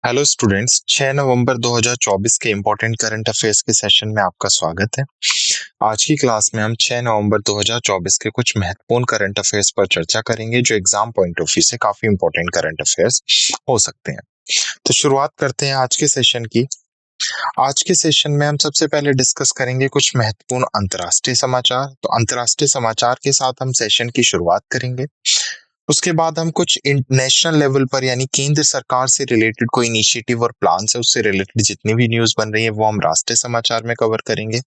Hello students, 6 नवंबर 2024 के important current affairs के session में आपका स्वागत है। आज की क्लास में हम 6 नवंबर 2024 के कुछ महत्वपूर्ण करंट अफेयर्स पर चर्चा करेंगे जो एग्जाम पॉइंट ऑफ व्यू से काफी इम्पोर्टेंट करंट अफेयर्स हो सकते हैं। तो शुरुआत करते हैं आज के सेशन की। आज के सेशन में हम सबसे पहले डिस्कस करेंगे कुछ महत्वपूर्ण अंतर्राष्ट्रीय समाचार। तो अंतर्राष्ट्रीय समाचार के साथ हम सेशन की शुरुआत करेंगे। उसके बाद हम कुछ नेशनल लेवल पर यानी केंद्र सरकार से रिलेटेड कोई इनिशिएटिव और प्लान है उससे रिलेटेड जितनी भी न्यूज बन रही है वो हम राष्ट्रीय समाचार में कवर करेंगे।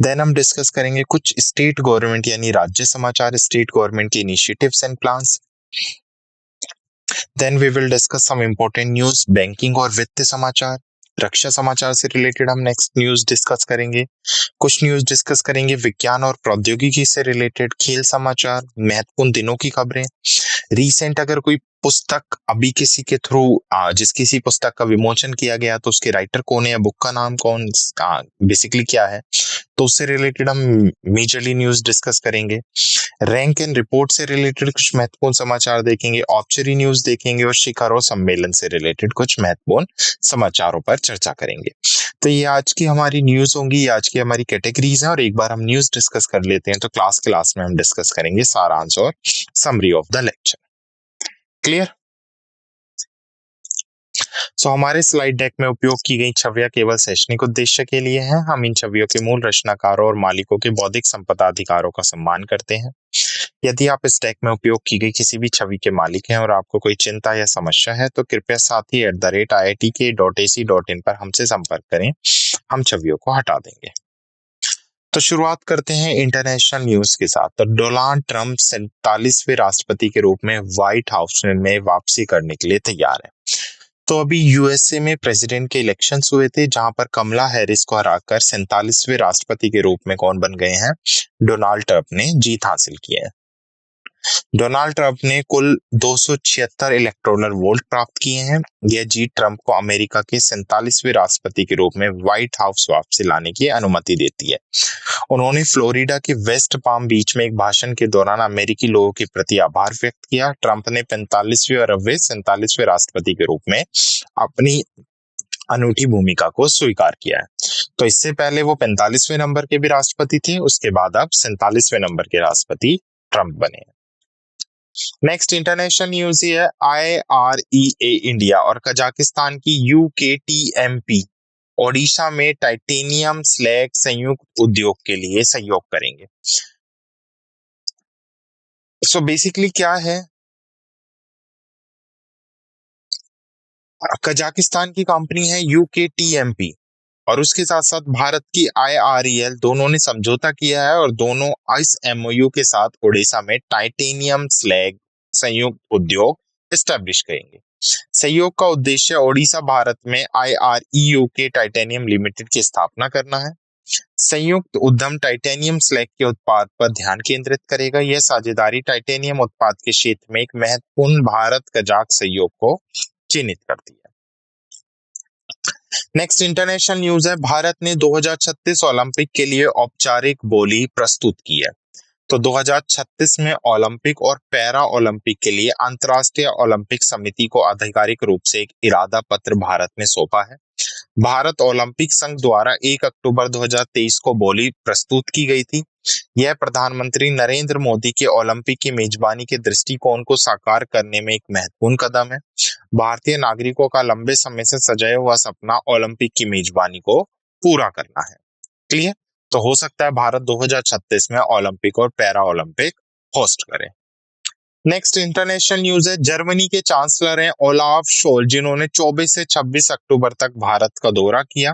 देन हम डिस्कस करेंगे कुछ स्टेट गवर्नमेंट यानी राज्य समाचार, स्टेट गवर्नमेंट के initiatives and plans. Then we will discuss some important news, banking और वित्त समाचार। रक्षा समाचार से रिलेटेड हम नेक्स्ट न्यूज डिस्कस करेंगे। कुछ न्यूज डिस्कस करेंगे विज्ञान और प्रौद्योगिकी से रिलेटेड, खेल समाचार, महत्वपूर्ण दिनों की खबरें। रीसेंट अगर कोई पुस्तक अभी किसी के थ्रू जिस किसी पुस्तक का विमोचन किया गया तो उसके राइटर कौन है या बुक का नाम कौन बेसिकली क्या है, तो उससे रिलेटेड हम मेजरली न्यूज डिस्कस करेंगे। रैंक एंड रिपोर्ट से रिलेटेड कुछ महत्वपूर्ण समाचार देखेंगे, औपचारिक न्यूज देखेंगे और शिखरों सम्मेलन से रिलेटेड कुछ महत्वपूर्ण समाचारों पर चर्चा करेंगे। तो ये आज की हमारी न्यूज होंगी, ये आज की हमारी कैटेगरीज हैं और एक बार हम न्यूज डिस्कस कर लेते हैं तो क्लास में हम डिस्कस करेंगे सारांश और summary of the lecture. Clear? So हमारे स्लाइड डेक में उपयोग की गई छवियां केवल शैक्षणिक उद्देश्य के लिए हैं। हम इन छवियों के मूल रचनाकारों और मालिकों के बौद्धिक संपदा अधिकारों का सम्मान करते हैं। यदि आप इस डेक में उपयोग की गई किसी भी छवि के मालिक हैं और आपको कोई चिंता या समस्या है तो कृपया साथी @IITK.AC.in पर हमसे संपर्क करें, हम छवियों को हटा देंगे। तो शुरुआत करते हैं इंटरनेशनल न्यूज के साथ। तो डोनाल्ड ट्रंप 47वें राष्ट्रपति के रूप में व्हाइट हाउस में वापसी करने के लिए तैयार है। तो अभी यूएसए में प्रेसिडेंट के इलेक्शंस हुए थे जहां पर कमला हैरिस को हराकर 47वें राष्ट्रपति के रूप में कौन बन गए हैं? डोनाल्ड ट्रंप ने जीत हासिल की है। डोनाल्ड ट्रंप ने कुल 276 इलेक्टोरल वोट प्राप्त किए हैं। यह जीत ट्रंप को अमेरिका के 47वें राष्ट्रपति के रूप में व्हाइट हाउस वापसी लाने की अनुमति देती है। उन्होंने फ्लोरिडा के वेस्ट पाम बीच में एक भाषण के दौरान अमेरिकी लोगों के प्रति आभार व्यक्त किया। ट्रंप ने 45वें और अब 47वें राष्ट्रपति के रूप में अपनी अनूठी भूमिका को स्वीकार किया है। तो इससे पहले वो 45वें नंबर के भी राष्ट्रपति थे, उसके बाद अब 47वें नंबर के राष्ट्रपति ट्रंप बने। नेक्स्ट इंटरनेशनल न्यूज है IREA इंडिया और कजाकिस्तान की UKTMP ओडिशा में टाइटेनियम स्लैग संयुक्त उद्योग के लिए सहयोग करेंगे। सो बेसिकली क्या है, कजाकिस्तान की कंपनी है UKTMP और उसके साथ साथ भारत की IREL, दोनों ने समझौता किया है और दोनों इस MOU के साथ ओडिशा में टाइटेनियम स्लैग संयुक्त उद्योग एस्टेब्लिश करेंगे। सहयोग का उद्देश्य ओडिशा भारत में IREU के टाइटेनियम लिमिटेड की स्थापना करना है। संयुक्त उद्यम टाइटेनियम स्लैग के उत्पाद पर ध्यान केंद्रित करेगा। यह साझेदारी टाइटेनियम उत्पाद के क्षेत्र में एक महत्वपूर्ण भारत कजाक सहयोग को चिन्हित करती है। नेक्स्ट इंटरनेशनल न्यूज है, भारत ने 2036 ओलंपिक के लिए औपचारिक बोली प्रस्तुत की है। तो 2036 में ओलंपिक और पैरा ओलंपिक के लिए अंतर्राष्ट्रीय ओलंपिक समिति को आधिकारिक रूप से एक इरादा पत्र भारत ने सौंपा है। भारत ओलंपिक संघ द्वारा 1 अक्टूबर 2023 को बोली प्रस्तुत की गई थी। यह प्रधानमंत्री नरेंद्र मोदी के ओलंपिक की मेजबानी के दृष्टिकोण को साकार करने में एक महत्वपूर्ण कदम है। भारतीय नागरिकों का लंबे समय से सजाया हुआ सपना ओलंपिक की मेजबानी को पूरा करना है। क्लियर? तो हो सकता है भारत 2036 में ओलंपिक और पैरा ओलंपिक होस्ट करे। नेक्स्ट इंटरनेशनल न्यूज है, जर्मनी के चांसलर हैं ओलाफ शोल, जिन्होंने 24 से 26 अक्टूबर तक भारत का दौरा किया।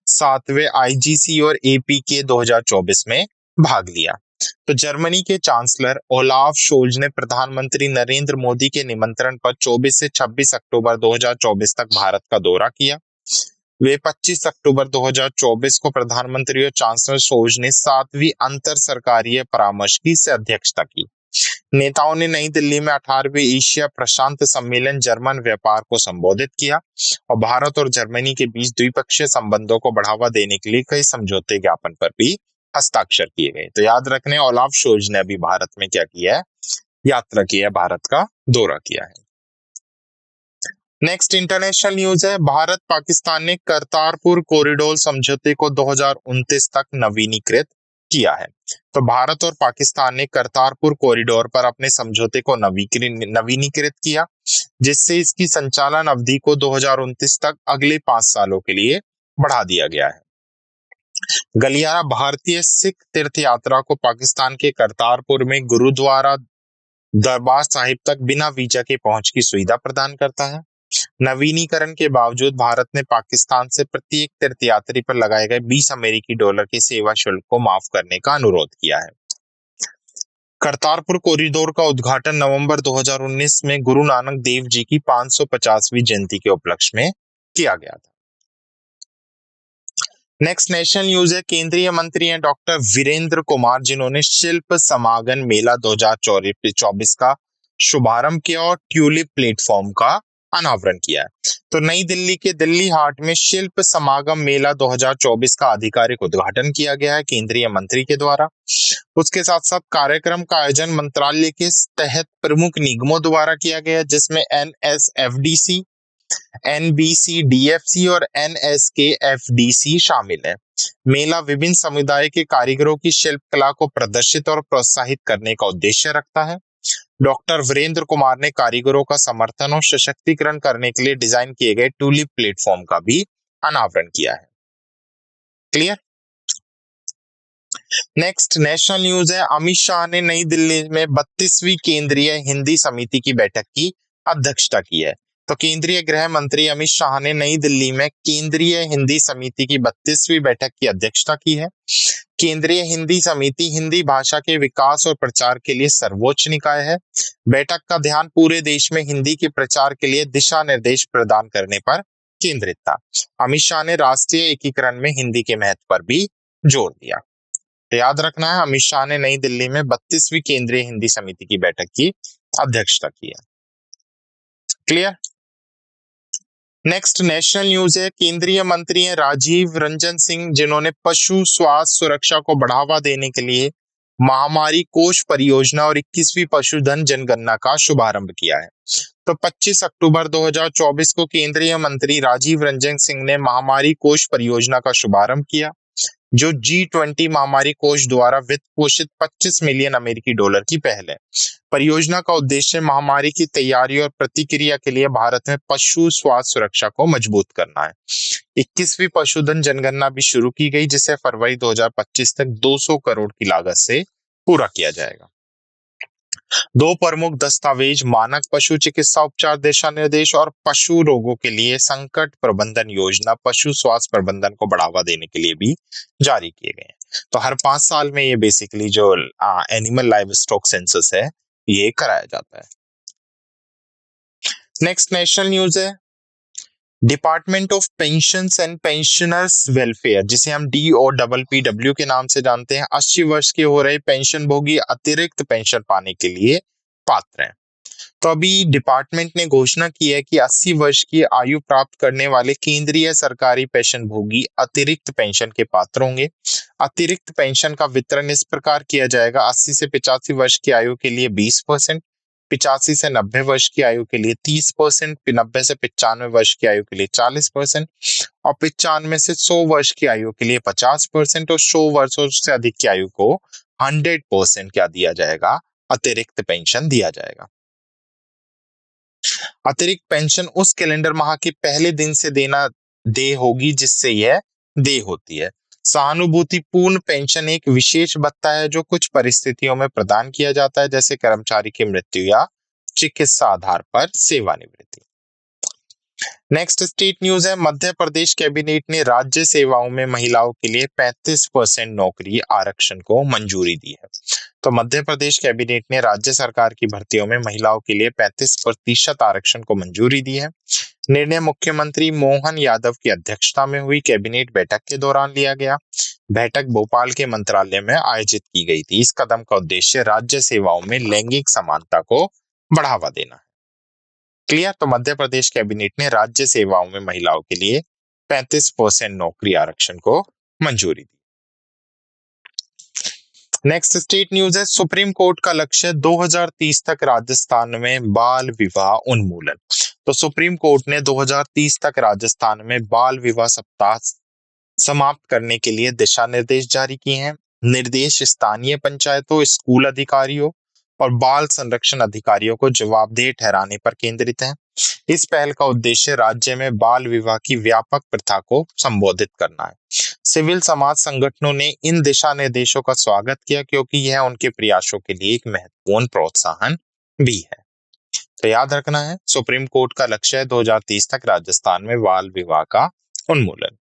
7वें IGC और APK 2024 में भाग लिया। तो जर्मनी के चांसलर ओलाफ शोल्ज ने प्रधानमंत्री नरेंद्र मोदी के निमंत्रण पर 24 से 26 अक्टूबर 2024 तक भारत का दौरा किया। वे 25 अक्टूबर 2024 को प्रधानमंत्री और चांसलर शोल्ज ने 7वीं अंतर सरकारीय परामर्श की अध्यक्षता की। नेताओं ने नई दिल्ली में 18वें एशिया प्रशांत सम्मेलन जर्मन व्यापार को संबोधित किया और भारत और जर्मनी के बीच द्विपक्षीय संबंधों को बढ़ावा देने के लिए कई समझौते ज्ञापन पर भी हस्ताक्षर किए गए। तो याद रखने, ओलाफ शोल्ज ने अभी भारत में क्या किया है? यात्रा की है, भारत का दौरा किया है। नेक्स्ट इंटरनेशनल न्यूज है, भारत पाकिस्तान ने करतारपुर कॉरिडोर समझौते को 2029 तक नवीनीकृत किया है। तो भारत और पाकिस्तान ने करतारपुर कॉरिडोर पर अपने समझौते को नवीनीकृत किया, जिससे इसकी संचालन अवधि को 2029 तक अगले 5 सालों के लिए बढ़ा दिया गया है। गलियारा भारतीय सिख तीर्थ यात्रा को पाकिस्तान के करतारपुर में गुरुद्वारा दरबार साहिब तक बिना वीजा के पहुंच की सुविधा प्रदान करता है। नवीनीकरण के बावजूद भारत ने पाकिस्तान से प्रत्येक तीर्थयात्री पर लगाए गए $20 के सेवा शुल्क को माफ करने का अनुरोध किया है। करतारपुर कॉरिडोर का उद्घाटन नवंबर 2019 में गुरु नानक देव जी की 550वीं जयंती के उपलक्ष्य में किया गया था। नेक्स्ट नेशनल न्यूज है, केंद्रीय मंत्री हैं डॉक्टर वीरेंद्र कुमार, जिन्होंने शिल्प समागम मेला 2024 का शुभारंभ किया और ट्यूलिप प्लेटफॉर्म का अनावरण किया है। तो नई दिल्ली के दिल्ली हाट में शिल्प समागम मेला 2024 का आधिकारिक उद्घाटन किया गया है केंद्रीय मंत्री के द्वारा। उसके साथ साथ कार्यक्रम का आयोजन मंत्रालय के तहत प्रमुख निगमों द्वारा किया गया, जिसमें NSFDC, NBCDFC और NSKFDC शामिल है। मेला विभिन्न समुदाय के कारीगरों की शिल्प कला को प्रदर्शित और प्रोत्साहित करने का उद्देश्य रखता है। डॉक्टर वीरेंद्र कुमार ने कारीगरों का समर्थन और सशक्तिकरण करने के लिए डिजाइन किए गए ट्यूलिप प्लेटफॉर्म का भी अनावरण किया है। क्लियर। नेक्स्ट नेशनल न्यूज है, अमित शाह ने नई दिल्ली में 32वीं केंद्रीय हिंदी समिति की बैठक की अध्यक्षता की है। तो केंद्रीय गृह मंत्री अमित शाह ने नई दिल्ली में केंद्रीय हिंदी समिति की 32वीं बैठक की अध्यक्षता की है। केंद्रीय हिंदी समिति हिंदी भाषा के विकास और प्रचार के लिए सर्वोच्च निकाय है। बैठक का ध्यान पूरे देश में हिंदी के प्रचार के लिए दिशा निर्देश प्रदान करने पर केंद्रित था। अमित शाह ने राष्ट्रीय एकीकरण में हिंदी के महत्व पर भी जोर दिया। तो याद रखना है, अमित शाह ने नई दिल्ली में 32वीं केंद्रीय हिंदी समिति की बैठक की अध्यक्षता की है। क्लियर। नेक्स्ट नेशनल न्यूज है, केंद्रीय मंत्री हैं राजीव रंजन सिंह, जिन्होंने पशु स्वास्थ्य सुरक्षा को बढ़ावा देने के लिए महामारी कोष परियोजना और 21वीं पशुधन जनगणना का शुभारंभ किया है। तो 25 अक्टूबर 2024 को केंद्रीय मंत्री राजीव रंजन सिंह ने महामारी कोष परियोजना का शुभारंभ किया, जो G20 महामारी कोष द्वारा वित्त पोषित $25 मिलियन की पहल है। परियोजना का उद्देश्य महामारी की तैयारी और प्रतिक्रिया के लिए भारत में पशु स्वास्थ्य सुरक्षा को मजबूत करना है। 21वीं पशुधन जनगणना भी शुरू की गई, जिसे फरवरी 2025 तक 200 करोड़ की लागत से पूरा किया जाएगा। दो प्रमुख दस्तावेज मानक पशु चिकित्सा उपचार दिशा निर्देश और पशु रोगों के लिए संकट प्रबंधन योजना पशु स्वास्थ्य प्रबंधन को बढ़ावा देने के लिए भी जारी किए गए हैं। तो हर 5 साल में ये बेसिकली जो एनिमल लाइव स्टॉक सेंसस है ये कराया जाता है। नेक्स्ट नेशनल न्यूज है, department of pensions and pensioners welfare, जिसे हम DOPPW के नाम से जानते हैं, 80 वर्ष के हो रहे पेंशन भोगी अतिरिक्त पेंशन पाने के लिए पात्र हैं। तो अभी डिपार्टमेंट ने घोषणा की है कि 80 वर्ष की आयु प्राप्त करने वाले केंद्रीय सरकारी पेंशन भोगी अतिरिक्त पेंशन के पात्र होंगे। अतिरिक्त पेंशन का वितरण इस प्रकार किया जाएगा: 80 से 85 वर्ष की आयु के लिए 20%, 85 से 90 वर्ष की आयु के लिए 30%, 90 से 95 वर्ष की आयु के लिए 40% और 95 से 100 वर्ष की आयु के लिए 50% और 100 वर्षों से अधिक की आयु को 100% क्या दिया जाएगा, अतिरिक्त पेंशन दिया जाएगा। अतिरिक्त पेंशन उस कैलेंडर माह के पहले दिन से देना देय होगी जिससे यह देय होती है। सहानुभूतिपूर्ण पेंशन एक विशेष भत्ता है जो कुछ परिस्थितियों में प्रदान किया जाता है, जैसे कर्मचारी की मृत्यु या चिकित्सा आधार पर सेवानिवृत्ति। नेक्स्ट स्टेट न्यूज है, मध्य प्रदेश कैबिनेट ने राज्य सेवाओं में महिलाओं के लिए 35% नौकरी आरक्षण को मंजूरी दी है। तो मध्य प्रदेश कैबिनेट ने राज्य सरकार की भर्तियों में महिलाओं के लिए 35% आरक्षण को मंजूरी दी है। निर्णय मुख्यमंत्री मोहन यादव की अध्यक्षता में हुई कैबिनेट बैठक के दौरान लिया गया। बैठक भोपाल के मंत्रालय में आयोजित की गई थी। इस कदम का उद्देश्य राज्य सेवाओं में लैंगिक समानता को बढ़ावा देना है। क्लियर। तो मध्य प्रदेश कैबिनेट ने राज्य सेवाओं में महिलाओं के लिए 35% नौकरी आरक्षण को मंजूरी दी। नेक्स्ट स्टेट न्यूज है, सुप्रीम कोर्ट का लक्ष्य 2030 तक राजस्थान में बाल विवाह उन्मूलन। तो सुप्रीम कोर्ट ने 2030 तक राजस्थान में बाल विवाह सप्ताह समाप्त करने के लिए दिशा निर्देश जारी किए हैं। निर्देश स्थानीय पंचायतों, स्कूल अधिकारियों और बाल संरक्षण अधिकारियों को जवाबदेह ठहराने पर केंद्रित है। इस पहल का उद्देश्य राज्य में बाल विवाह की व्यापक प्रथा को संबोधित करना है। सिविल समाज संगठनों ने इन दिशा निर्देशों का स्वागत किया क्योंकि यह उनके प्रयासों के लिए एक महत्वपूर्ण प्रोत्साहन भी है। तो याद रखना है, सुप्रीम कोर्ट का लक्ष्य है 2030 तक राजस्थान में बाल विवाह का उन्मूलन।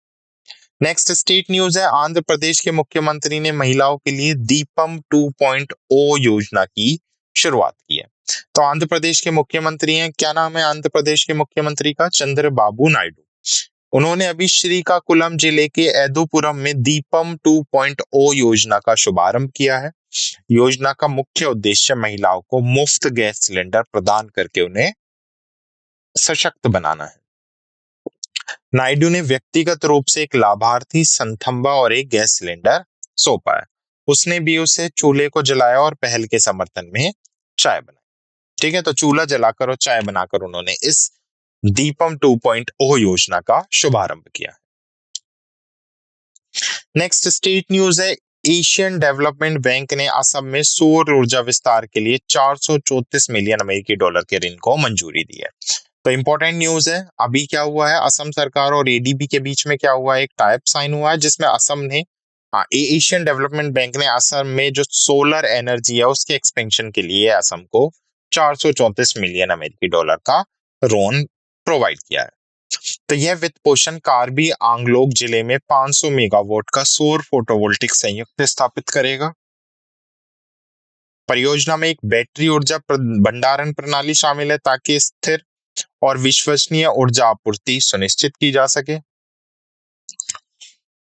नेक्स्ट स्टेट न्यूज है, आंध्र प्रदेश के मुख्यमंत्री ने महिलाओं के लिए दीपम 2.0 योजना की शुरुआत की है। तो आंध्र प्रदेश के मुख्यमंत्री हैं, क्या नाम है आंध्र प्रदेश के मुख्यमंत्री का? चंद्रबाबू नायडू। उन्होंने अभी श्रीकाकुलम जिले के एदुपुरम में दीपम 2.0 योजना का शुभारंभ किया है। योजना का मुख्य उद्देश्य महिलाओं को मुफ्त गैस सिलेंडर प्रदान करके उन्हें सशक्त बनाना है। नायडू ने व्यक्तिगत रूप से एक लाभार्थी संथम्बा और एक गैस सिलेंडर सौंपा है। उसने भी उसे चूल्हे को जलाया और पहल के समर्थन में चाय बनाई। ठीक है, तो चूल्हा जलाकर और चाय बनाकर उन्होंने इस दीपम 2.0 योजना का शुभारंभ किया। नेक्स्ट स्टेट न्यूज है, एशियन डेवलपमेंट बैंक ने असम में सौर ऊर्जा विस्तार के लिए 434 मिलियन अमेरिकी डॉलर के ऋण को मंजूरी दी है। तो इंपॉर्टेंट न्यूज है, अभी क्या हुआ है, असम सरकार और एडीबी के बीच में क्या हुआ है, एक टाइप साइन हुआ है जिसमें असम ने एशियन डेवलपमेंट बैंक ने असम में जो सोलर एनर्जी है उसके एक्सपेंशन के लिए असम को 434 मिलियन अमेरिकी डॉलर का लोन प्रोवाइड किया है। तो यह वित्त पोषण कार्बी आंगलोग जिले में 500 मेगावाट का सौर फोटोवोल्टिक संयुक्त स्थापित करेगा। परियोजना में एक बैटरी ऊर्जा भंडारण प्रणाली शामिल है ताकि स्थिर और विश्वसनीय ऊर्जा आपूर्ति सुनिश्चित की जा सके।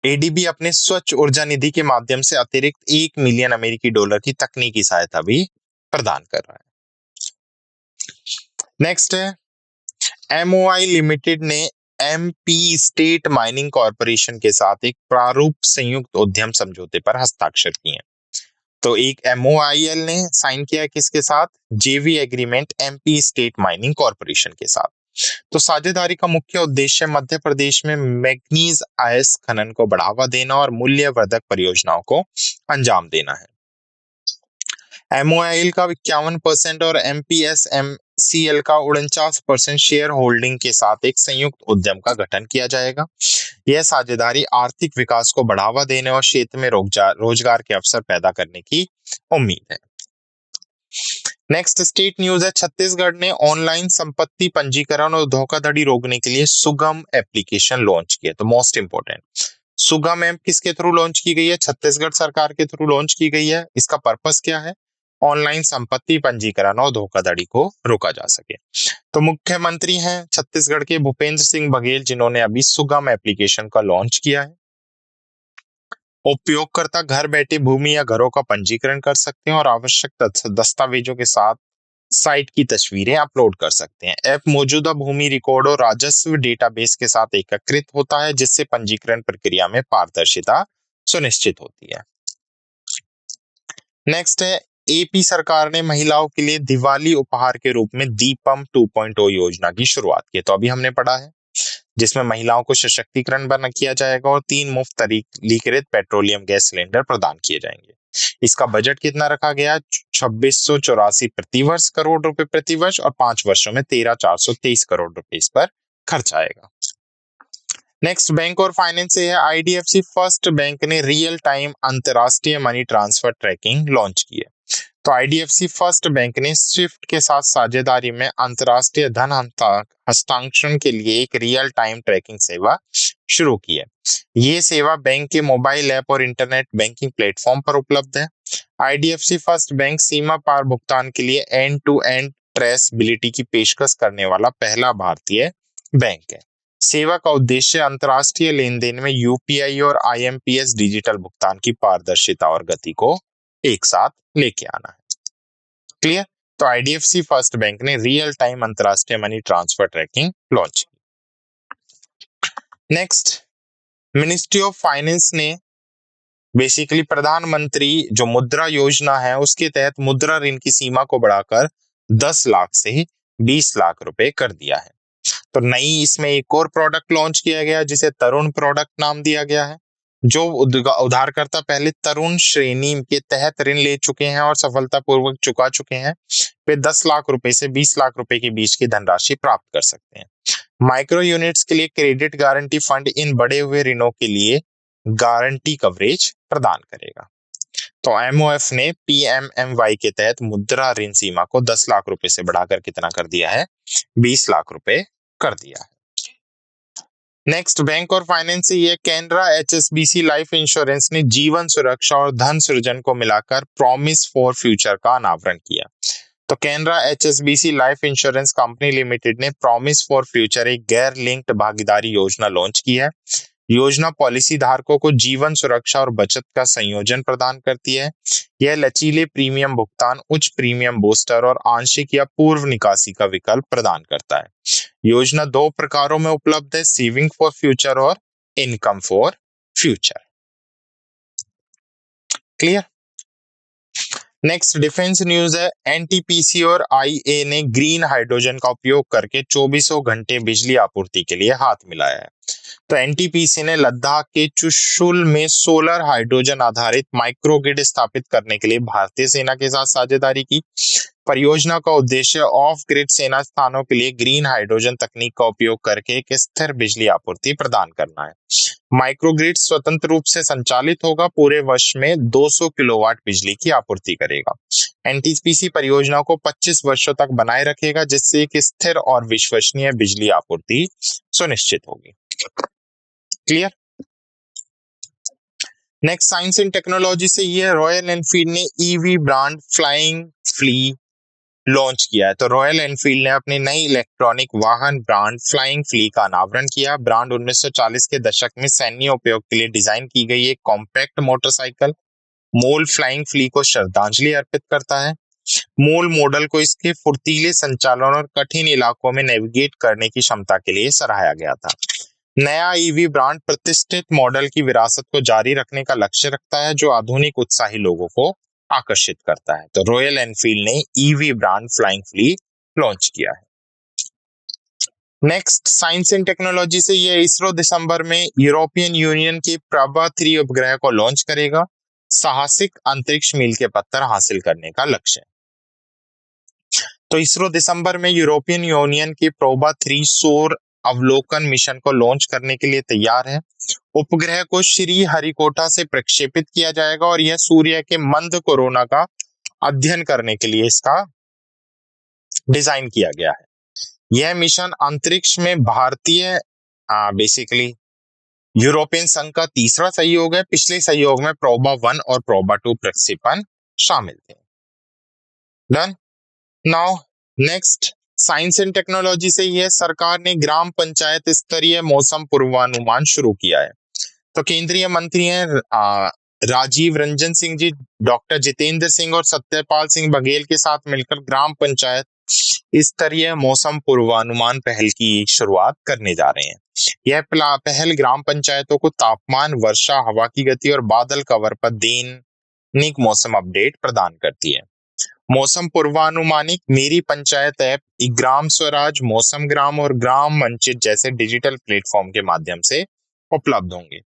एडीबी अपने स्वच्छ ऊर्जा निधि के माध्यम से अतिरिक्त 1 मिलियन अमेरिकी डॉलर की तकनीकी सहायता भी प्रदान कर रहा है। नेक्स्ट है, एमओआई लिमिटेड ने एमपी स्टेट माइनिंग कॉरपोरेशन के साथ एक प्रारूप संयुक्त उद्यम समझौते पर हस्ताक्षर किए हैं। तो एक एमओआईएल ने साइन किया किसके साथ? जेवी agreement MP state mining corporation के साथ। तो साझेदारी का मुख्य उद्देश्य मध्य प्रदेश में मैग्नीज आयस खनन को बढ़ावा देना और मूल्यवर्धक परियोजनाओं को अंजाम देना है। एमओआईएल का 51% और एमपीएसएमसीएल का 49% शेयर होल्डिंग के साथ एक संयुक्त उद्यम का गठन किया जाएगा। यह साझेदारी आर्थिक विकास को बढ़ावा देने और क्षेत्र में रोजगार के अवसर पैदा करने की उम्मीद है। नेक्स्ट स्टेट न्यूज है, छत्तीसगढ़ ने ऑनलाइन संपत्ति पंजीकरण और धोखाधड़ी रोकने के लिए सुगम एप्लीकेशन लॉन्च किया। तो मोस्ट इंपोर्टेंट, सुगम ऐप किसके थ्रू लॉन्च की गई है? छत्तीसगढ़ सरकार के थ्रू लॉन्च की गई है। इसका पर्पस क्या है? ऑनलाइन संपत्ति पंजीकरण और धोखाधड़ी को रोका जा सके। तो मुख्यमंत्री हैं छत्तीसगढ़ के भूपेंद्र सिंह बघेल, जिन्होंने अभी सुगम एप्लीकेशन का लॉन्च किया है। उपयोगकर्ता घर बैठे भूमि या घरों का पंजीकरण कर सकते हैं और आवश्यक दस्तावेजों के साथ साइट की तस्वीरें अपलोड कर सकते हैं। ऐप मौजूदा भूमि रिकॉर्ड और राजस्व डेटाबेस के साथ एकत्रित होता है, जिससे पंजीकरण प्रक्रिया में पारदर्शिता सुनिश्चित होती है। नेक्स्ट है, एपी सरकार ने महिलाओं के लिए दिवाली उपहार के रूप में दीपम 2.0 योजना की शुरुआत की। तो अभी हमने पढ़ा है, जिसमें महिलाओं को सशक्तिकरण बना किया जाएगा और 3 मुफ्त तरीलीकृत पेट्रोलियम गैस सिलेंडर प्रदान किए जाएंगे। इसका बजट कितना रखा गया? 2684 प्रतिवर्ष करोड़ रुपए प्रतिवर्ष और 5 वर्षों में 13423 करोड़ रुपए इस पर खर्च आएगा। नेक्स्ट बैंक और फाइनेंस से है, आईडीएफसी फर्स्ट बैंक ने रियल टाइम अंतरराष्ट्रीय मनी ट्रांसफर ट्रैकिंग लॉन्च की है। तो आईडीएफसी फर्स्ट बैंक ने स्विफ्ट के साथ साझेदारी में अंतरराष्ट्रीय धन हस्तांतरण के लिए एक रियल टाइम ट्रैकिंग सेवा शुरू की है। ये सेवा बैंक के मोबाइल ऐप और इंटरनेट बैंकिंग प्लेटफॉर्म पर उपलब्ध है। आईडीएफसी फर्स्ट बैंक सीमा पार भुगतान के लिए एंड टू एंड ट्रेसबिलिटी की पेशकश करने वाला पहला भारतीय बैंक है। सेवा का उद्देश्य अंतरराष्ट्रीय लेन देन में यूपीआई और आईएमपीएस डिजिटल भुगतान की पारदर्शिता और गति को एक साथ लेके आना है। क्लियर? तो आईडीएफसी फर्स्ट बैंक ने रियल टाइम अंतरराष्ट्रीय मनी ट्रांसफर ट्रैकिंग लॉन्च की। नेक्स्ट, मिनिस्ट्री ऑफ फाइनेंस ने बेसिकली प्रधानमंत्री जो मुद्रा योजना है उसके तहत मुद्रा ऋण की सीमा को बढ़ाकर 10 लाख से 20 लाख रुपए कर दिया है। तो नई इसमें एक और प्रोडक्ट लॉन्च किया गया जिसे तरुण प्रोडक्ट नाम दिया गया है। जो उधारकर्ता पहले तरुण श्रेणी के तहत ऋण ले चुके हैं और सफलतापूर्वक चुका चुके हैं, वे 10 लाख रुपए से 20 लाख रुपए के बीच की धनराशि प्राप्त कर सकते हैं। माइक्रो यूनिट्स के लिए क्रेडिट गारंटी फंड इन बढ़े हुए ऋणों के लिए गारंटी कवरेज प्रदान करेगा। तो एमओएफ ने पीएमएमवाई के तहत मुद्रा ऋण सीमा को 10 लाख रुपए से बढ़ाकर कितना कर दिया है? 20 लाख रुपए कर दिया है। नेक्स्ट बैंक और फाइनेंस से ये कैनरा एचएसबीसी लाइफ इंश्योरेंस ने जीवन सुरक्षा और धन सृजन को मिलाकर प्रॉमिस फॉर फ्यूचर का अनावरण किया। तो Canara HSBC life insurance company limited ने प्रॉमिस फॉर फ्यूचर एक गैर लिंक्ड भागीदारी योजना लॉन्च की है। योजना पॉलिसी धारकों को जीवन सुरक्षा और बचत का संयोजन प्रदान करती है। यह लचीले प्रीमियम भुगतान, उच्च प्रीमियम बूस्टर और आंशिक या पूर्व निकासी का विकल्प प्रदान करता है। योजना दो प्रकारों में उपलब्ध है, सेविंग फॉर फ्यूचर और income for future. Clear? Next defence news है। एनटीपीसी और आईए ने ग्रीन हाइड्रोजन का उपयोग करके 24 घंटे बिजली आपूर्ति के लिए हाथ मिलाया है। तो एनटीपीसी ने लद्दाख के चुशुल में सोलर हाइड्रोजन आधारित माइक्रोग्रिड स्थापित करने के लिए भारतीय सेना के साथ साझेदारी की। परियोजना का उद्देश्य ऑफ ग्रिड सेना स्थानों के लिए ग्रीन हाइड्रोजन तकनीक का उपयोग करके एक स्थिर बिजली आपूर्ति प्रदान करना है। माइक्रोग्रिड स्वतंत्र रूप से संचालित होगा, पूरे वर्ष में 200 किलोवाट बिजली की आपूर्ति करेगा। एनटीपीसी परियोजना को 25 वर्षों तक बनाए रखेगा, जिससे एक स्थिर और विश्वसनीय बिजली आपूर्ति सुनिश्चित होगी। Clear? Next science and technology से ये रॉयल एनफील्ड ने EV brand flying flea launch किया है। तो रॉयल एनफील्ड ने अपनी नई इलेक्ट्रॉनिक वाहन ब्रांड फ्लाइंग फ्ली का अनावरण किया। ब्रांड 1940 के दशक में सैन्य उपयोग के लिए डिजाइन की गई एक कॉम्पैक्ट मोटरसाइकिल मोल फ्लाइंग फ्ली को श्रद्धांजलि अर्पित करता है। मूल मॉडल को इसके फुर्तीले संचालन और कठिन इलाकों में नेविगेट करने की क्षमता के लिए सराहा गया था। नया ईवी ब्रांड प्रतिष्ठित मॉडल की विरासत को जारी रखने का लक्ष्य रखता है, जो आधुनिक उत्साही लोगों को आकर्षित करता है। तो रॉयल एनफील्ड ने EV brand flying flea launch किया है। नेक्स्ट साइंस एंड टेक्नोलॉजी से ये इसरो दिसंबर में यूरोपियन यूनियन की प्रभा 3 उपग्रह को लॉन्च करेगा। साहसिक अंतरिक्ष मील के पत्थर हासिल करने का लक्ष्य है। तो इसरो दिसंबर में यूरोपियन यूनियन की प्रोबा 3 सौर अवलोकन मिशन को लॉन्च करने के लिए तैयार है। उपग्रह को श्री हरिकोटा से प्रक्षेपित किया जाएगा और यह सूर्य के मंद कोरोना का अध्ययन करने के लिए इसका डिजाइन किया गया है। यह मिशन अंतरिक्ष में भारतीय बेसिकली यूरोपियन संघ का तीसरा सहयोग है। पिछले सहयोग में प्रोबा 1 और प्रोबा 2 प्रक्षेपण शामिल थे। Done. Now next science and technology से यह सरकार ने ग्राम पंचायत स्तरीय मौसम पूर्वानुमान शुरू किया है। तो केंद्रीय मंत्री हैं राजीव रंजन सिंह जी, डॉक्टर जितेंद्र सिंह और सत्यपाल सिंह बघेल के साथ मिलकर ग्राम पंचायत स्तरीय मौसम पूर्वानुमान पहल की शुरुआत करने जा रहे हैं। यह पहल ग्राम पंचायतों को तापमान, वर्षा, हवा की गति और बादल कवर पर दैनिक मौसम अपडेट प्रदान करती है। मौसम पूर्वानुमानिक मेरी पंचायत ऐप, ग्राम स्वराज, मौसम ग्राम और ग्राम मंचित जैसे डिजिटल प्लेटफॉर्म के माध्यम से उपलब्ध होंगे।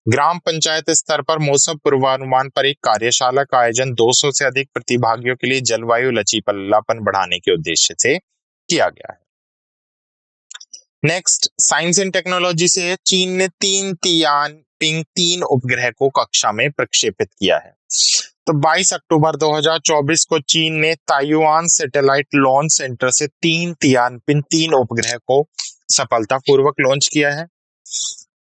ग्राम पंचायत स्तर पर मौसम पूर्वानुमान पर एक कार्यशाला का आयोजन 200 से अधिक प्रतिभागियों के लिए जलवायु लचीलापन बढ़ाने के उद्देश्य से किया गया है। नेक्स्ट साइंस एंड टेक्नोलॉजी से चीन ने 3 तियानपिंग 3 उपग्रह को कक्षा में प्रक्षेपित किया है। तो 22 अक्टूबर 2024 को चीन ने ताइवान सैटेलाइट लॉन्च सेंटर से 3 तियानपिंग 3 उपग्रह को सफलतापूर्वक लॉन्च किया है।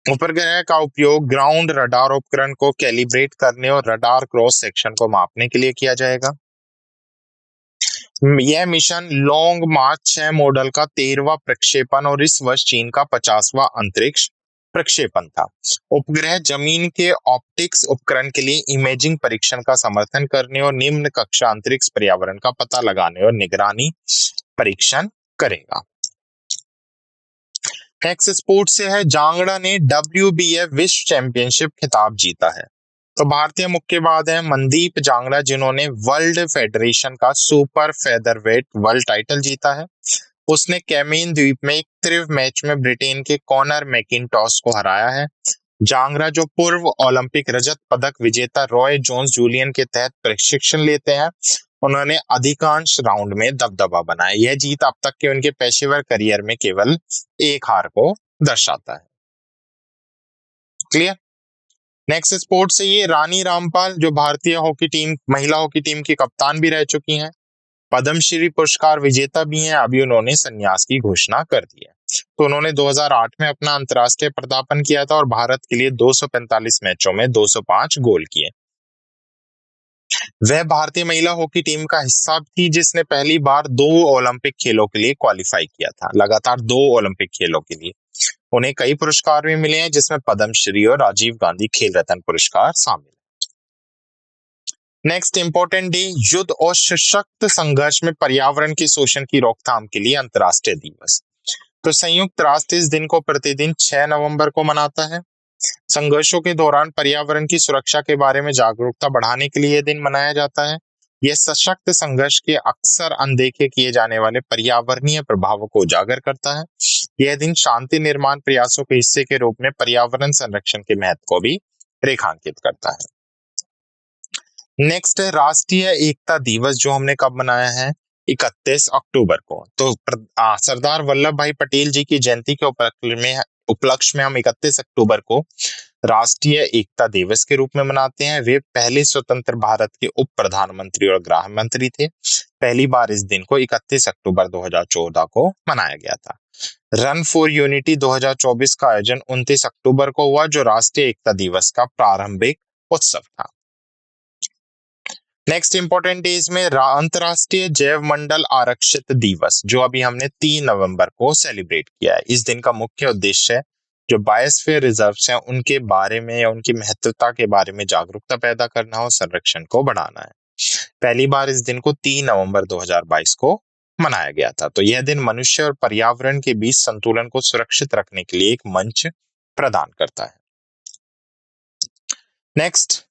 उपग्रह का उपयोग ग्राउंड रडार उपकरण को कैलिब्रेट करने और रडार क्रॉस सेक्शन को मापने के लिए किया जाएगा। यह मिशन लॉन्ग मार्च 6 मॉडल का 13वां प्रक्षेपण और इस वर्ष चीन का 50वां अंतरिक्ष प्रक्षेपण था। उपग्रह जमीन के ऑप्टिक्स उपकरण के लिए इमेजिंग परीक्षण का समर्थन करने और निम्न कक्षा अंतरिक्ष पर्यावरण का पता लगाने और निगरानी परीक्षण करेगा। नेक्स्ट स्पोर्ट से है, जांगड़ा ने WBF विश्व चैंपियनशिप खिताब जीता है। तो भारतीय मुक्केबाज हैं मनदीप जांगड़ा, जिन्होंने वर्ल्ड फेडरेशन का सुपर फेदरवेट वर्ल्ड टाइटल जीता है। उसने कैमीन द्वीप में एक त्रिव मैच में ब्रिटेन के कॉनर मैकिंटॉश को हराया है। जांगड़ा, जो पूर्व ओलंपिक रजत पदक विजेता रॉय जोन्स जूलियन के तहत प्रशिक्षण लेते हैं, उन्होंने अधिकांश राउंड में दबदबा बनाया। यह जीत अब तक के उनके पेशेवर करियर में केवल एक हार को दर्शाता है। क्लियर। नेक्स्ट स्पोर्ट से ये रानी रामपाल, जो भारतीय हॉकी टीम महिला हॉकी टीम की कप्तान भी रह चुकी हैं, पद्मश्री पुरस्कार विजेता भी हैं। अभी उन्होंने संन्यास की घोषणा कर दी है। तो उन्होंने 2008 में अपना अंतर्राष्ट्रीय पदार्पण किया था और भारत के लिए 245 मैचों में 205 गोल किए। वह भारतीय महिला हॉकी टीम का हिस्सा थी जिसने पहली बार 2 ओलंपिक खेलों के लिए क्वालिफाई किया था, लगातार 2 ओलंपिक खेलों के लिए। उन्हें कई पुरस्कार भी मिले हैं, जिसमें पद्मश्री और राजीव गांधी खेल रत्न पुरस्कार शामिल। नेक्स्ट इंपॉर्टेंट डे, युद्ध और सशक्त संघर्ष में पर्यावरण के शोषण की रोकथाम के लिए अंतर्राष्ट्रीय दिवस। तो संयुक्त राष्ट्र इस दिन को प्रतिदिन 6 नवंबर को मनाता है। संघर्षों के दौरान पर्यावरण की सुरक्षा के बारे में जागरूकता बढ़ाने के लिए यह दिन मनाया जाता है। यह सशक्त संघर्ष के अक्सर अनदेखे किए जाने वाले पर्यावरणीय प्रभावों को उजागर करता है। यह दिन शांति निर्माण प्रयासों के हिस्से के रूप में पर्यावरण संरक्षण के महत्व को भी रेखांकित करता है। नेक्स्ट है राष्ट्रीय एकता दिवस, जो हमने कब मनाया है? 31 अक्टूबर को। तो सरदार वल्लभ भाई पटेल जी की जयंती के उपलक्ष्य में हम 31 अक्टूबर को राष्ट्रीय एकता दिवस के रूप में मनाते हैं। वे पहले स्वतंत्र भारत के उप प्रधानमंत्री और गृह मंत्री थे। पहली बार इस दिन को 31 अक्टूबर 2014 को मनाया गया था। रन फॉर यूनिटी 2024 का आयोजन 29 अक्टूबर को हुआ, जो राष्ट्रीय एकता दिवस का प्रारंभिक उत्सव था। नेक्स्ट इंपॉर्टेंट डेज में अंतरराष्ट्रीय जैव मंडल आरक्षित दिवस, जो अभी हमने 3 नवंबर को सेलिब्रेट किया है। इस दिन का मुख्य उद्देश्य जो बायोस्फीयर रिजर्व्स हैं उनके बारे में या उनकी महत्वता के बारे में जागरूकता पैदा करना और संरक्षण को बढ़ाना है। पहली बार इस दिन को 3 नवंबर 2022 को मनाया गया था। तो यह दिन मनुष्य और पर्यावरण के बीच संतुलन को सुरक्षित रखने के लिए एक मंच प्रदान करता है। नेक्स्ट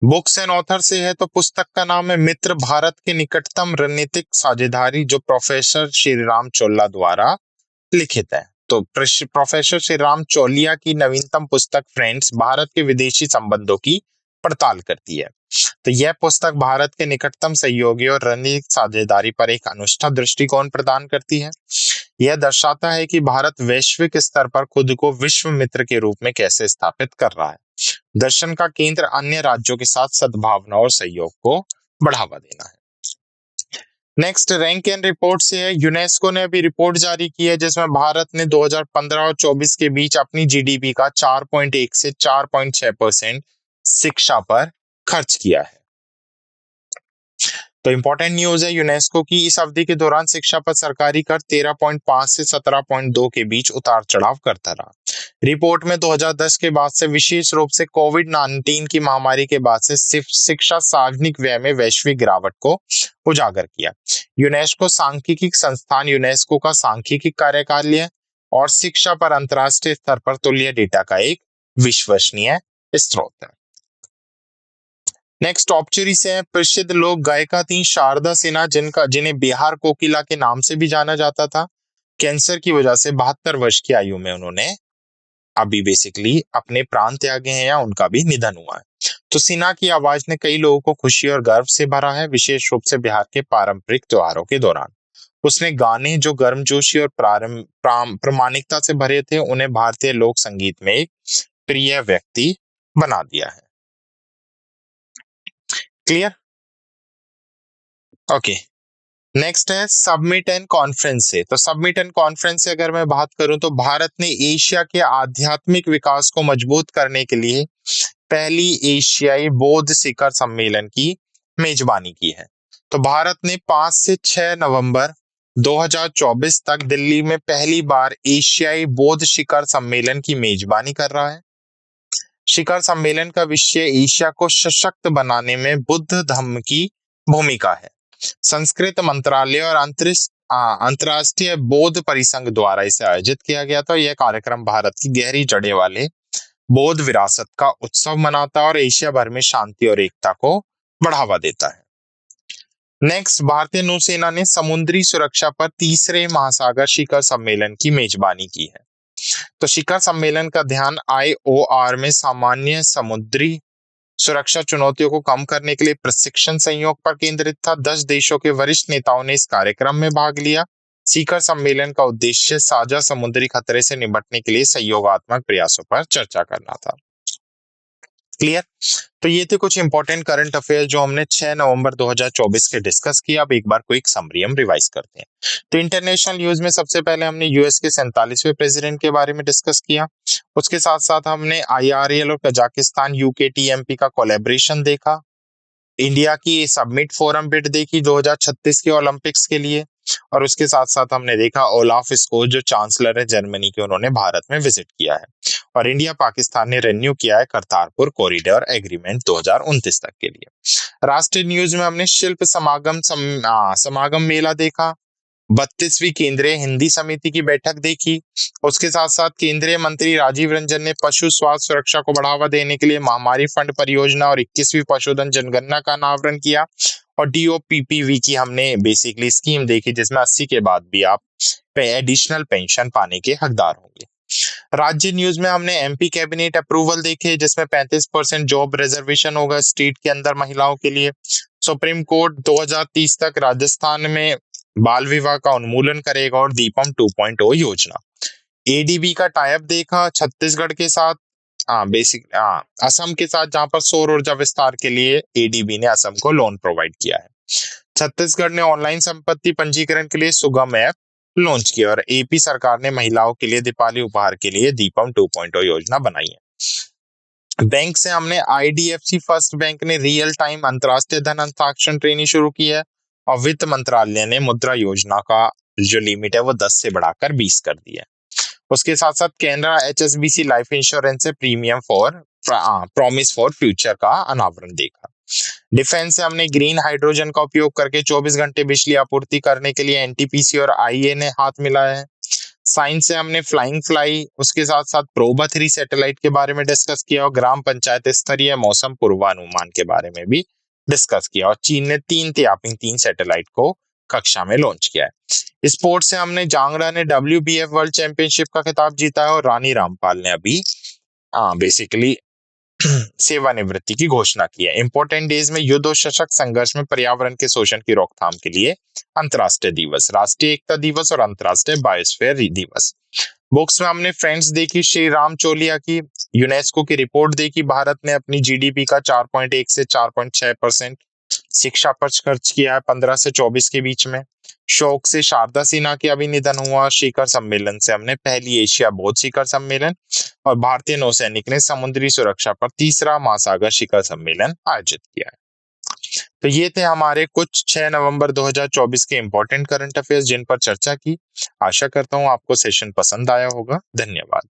बुक्स एंड ऑथर से है, तो पुस्तक का नाम है मित्र, भारत के निकटतम रणनीतिक साझेदारी, जो प्रोफेसर श्रीराम चोल्ला द्वारा लिखित है। तो प्रोफेसर श्रीराम चोलिया की नवीनतम पुस्तक फ्रेंड्स भारत के विदेशी संबंधों की पड़ताल करती है। तो यह पुस्तक भारत के निकटतम सहयोगी और रणनीतिक साझेदारी पर एक अनुष्ठा दृष्टिकोण प्रदान करती है। यह दर्शाता है कि भारत वैश्विक स्तर पर खुद को विश्व मित्र के रूप में कैसे स्थापित कर रहा है। दर्शन का केंद्र अन्य राज्यों के साथ सद्भावना और सहयोग को बढ़ावा देना है। नेक्स्ट रैंक एंड रिपोर्ट से है, यूनेस्को ने अभी रिपोर्ट जारी की है जिसमें भारत ने 2015 और 24 के बीच अपनी जीडीपी का 4.1 से 4.6% शिक्षा पर खर्च किया है। तो इंपॉर्टेंट न्यूज है यूनेस्को की, इस अवधि के दौरान शिक्षा पर सरकारी कर 13.5 से 17.2 के बीच उतार चढ़ाव करता रहा। रिपोर्ट में 2010 के बाद से विशेष रूप से कोविड-19 की महामारी के बाद से शिक्षा सार्वजनिक व्यय में वैश्विक गिरावट को उजागर किया। यूनेस्को सांख्यिकी संस्थान यूनेस्को का सांख्यिकी कार्यकालय और शिक्षा पर अंतर्राष्ट्रीय स्तर पर तुल्य डेटा का एक विश्वसनीय स्रोत है। नेक्स्ट ऑब्चुरी से है, प्रसिद्ध लोक गायिका थी शारदा सिन्हा, जिन्हें बिहार कोकिला के नाम से भी जाना जाता था। कैंसर की वजह से 72 वर्ष की आयु में उन्होंने अभी बेसिकली अपने प्राण त्यागे हैं या उनका भी निधन हुआ है। तो सिन्हा की आवाज ने कई लोगों को खुशी और गर्व से भरा है, विशेष रूप से बिहार के पारंपरिक त्योहारों के दौरान। उसने गाने जो गर्मजोशी और प्रामाणिकता से भरे थे, उन्हें भारतीय लोक संगीत में एक प्रिय व्यक्ति बना दिया है। क्लियर? ओके। नेक्स्ट है सबमिट एंड कॉन्फ्रेंस से। तो सबमिट एंड कॉन्फ्रेंस से अगर मैं बात करूं तो भारत ने एशिया के आध्यात्मिक विकास को मजबूत करने के लिए पहली एशियाई बौद्ध शिखर सम्मेलन की मेजबानी की है। तो भारत ने 5 से 6 नवंबर 2024 तक दिल्ली में पहली बार एशियाई बौद्ध शिखर सम्मेलन की मेजबानी कर रहा है। शिखर सम्मेलन का विषय एशिया को सशक्त बनाने में बुद्ध धम्म की भूमिका है। संस्कृत मंत्रालय और अंतर्राष्ट्रीय बौद्ध परिसंघ द्वारा इसे आयोजित किया गया था। यह कार्यक्रम भारत की गहरी जड़ें वाले बौद्ध विरासत का उत्सव मनाता है और एशिया भर में शांति और एकता को बढ़ावा देता है। नेक्स्ट, भारतीय नौसेना ने समुद्री सुरक्षा पर तीसरे महासागर शिखर सम्मेलन की मेजबानी की है। तो शिखर सम्मेलन का ध्यान आईओआर में सामान्य समुद्री सुरक्षा चुनौतियों को कम करने के लिए प्रशिक्षण सहयोग पर केंद्रित था। 10 देशों के वरिष्ठ नेताओं ने इस कार्यक्रम में भाग लिया। शिखर सम्मेलन का उद्देश्य साझा समुद्री खतरे से निपटने के लिए सहयोगात्मक प्रयासों पर चर्चा करना था। क्लियर? तो ये थे कुछ इंपॉर्टेंट करंट अफेयर जो हमने 6 नवंबर 2024 के डिस्कस किया। अब एक बार क्विक समरी हम रिवाइज करते हैं। तो इंटरनेशनल न्यूज में सबसे पहले हमने यूएस के 47वें प्रेसिडेंट के बारे में डिस्कस किया। उसके साथ साथ हमने आईआरएल और कजाकिस्तान यूकेटीएमपी का कोलैबोरेशन देखा। इंडिया की सबमिट फोरम बिड देखी 2036 के ओलंपिक्स के लिए। और उसके साथ साथ हमने देखा ओलाफ स्कोल्ज जो चांसलर है जर्मनी के, उन्होंने भारत में विजिट किया है। और इंडिया पाकिस्तान ने रिन्यू किया है करतारपुर कॉरिडोर एग्रीमेंट 2029 तक के लिए। राष्ट्रीय न्यूज में हमने शिल्प समागम मेला देखा। 32वीं केंद्रीय हिंदी समिति की बैठक देखी। उसके साथ साथ केंद्रीय मंत्री राजीव रंजन ने पशु स्वास्थ्य सुरक्षा को बढ़ावा देने के लिए महामारी फंड परियोजना और 21वीं पशुधन जनगणना का अनावरण किया। और डीओपीपीवी की हमने बेसिकली स्कीम देखी जिसमें 80 के बाद भी आप एडिशनल पेंशन पाने के हकदार होंगे। राज्य न्यूज में हमने एमपी कैबिनेट अप्रूवल देखे जिसमें 35% जॉब रिजर्वेशन होगा स्टेट के अंदर महिलाओं के लिए। सुप्रीम कोर्ट 2030 तक राजस्थान में बाल विवाह का उन्मूलन करेगा और दीपम 2.0 योजना। एडीबी का टाइप देखा छत्तीसगढ़ के साथ, असम के साथ, जहां पर सौर ऊर्जा विस्तार के लिए एडीबी ने असम को लोन प्रोवाइड किया है। छत्तीसगढ़ ने ऑनलाइन संपत्ति पंजीकरण के लिए सुगम ऐप लॉन्च किया। और एपी सरकार ने महिलाओं के लिए दीपावली उपहार के लिए दीपम 2.0 योजना बनाई है। बैंक से हमने आईडीएफसी फर्स्ट बैंक ने रियल टाइम अंतरराष्ट्रीय धन हस्तांतरण ट्रेनिंग शुरू की है। और वित्त मंत्रालय ने मुद्रा योजना का जो लिमिट है वो 10 से बढ़ाकर 20 कर दिया है। उसके साथ साथ कैनरा एचएसबीसी लाइफ इंश्योरेंस से premium for promise for future का अनावरण देखा। डिफेंस से हमने ग्रीन हाइड्रोजन का उपयोग करके 24 घंटे बिजली आपूर्ति करने के लिए एनटीपीसी और आईए ने हाथ मिलाया है। साइंस से हमने फ्लाइंग फ्लाई, उसके साथ साथ प्रोबा 3 सैटेलाइट के बारे में डिस्कस किया और ग्राम पंचायत स्तरीय मौसम पूर्वानुमान के बारे में भी डिस्कस किया। और चीन ने 3 सैटेलाइट को कक्षा में लॉन्च किया है। स्पोर्ट्स से हमने जांगड़ा ने WBF वर्ल्ड चैंपियनशिप का खिताब जीता है और रानी रामपाल ने अभी बेसिकली सेवानिवृत्ति की घोषणा की है। इंपॉर्टेंट डेज में युद्ध और सशक्त संघर्ष में पर्यावरण के शोषण की रोकथाम के लिए अंतर्राष्ट्रीय दिवस, राष्ट्रीय एकता दिवस और अंतर्राष्ट्रीय बायोस्फीयर दिवस। बुक्स में हमने फ्रेंड्स देखी श्री राम चोलिया की, यूनेस्को की रिपोर्ट देखी, भारत ने अपनी जीडीपी का 4.1 से 4.6% शिक्षा पर खर्च किया है 15 से 24 के बीच में। शोक से शारदा सिन्हा के अभी निधन हुआ। शिखर सम्मेलन से हमने पहली एशिया बौद्ध शिखर सम्मेलन और भारतीय नौसैनिक ने समुद्री सुरक्षा पर तीसरा महासागर शिखर सम्मेलन आयोजित किया है। तो ये थे हमारे कुछ 6 नवंबर 2024 के इंपॉर्टेंट करंट अफेयर्स जिन पर चर्चा की। आशा करता हूँ आपको सेशन पसंद आया होगा। धन्यवाद।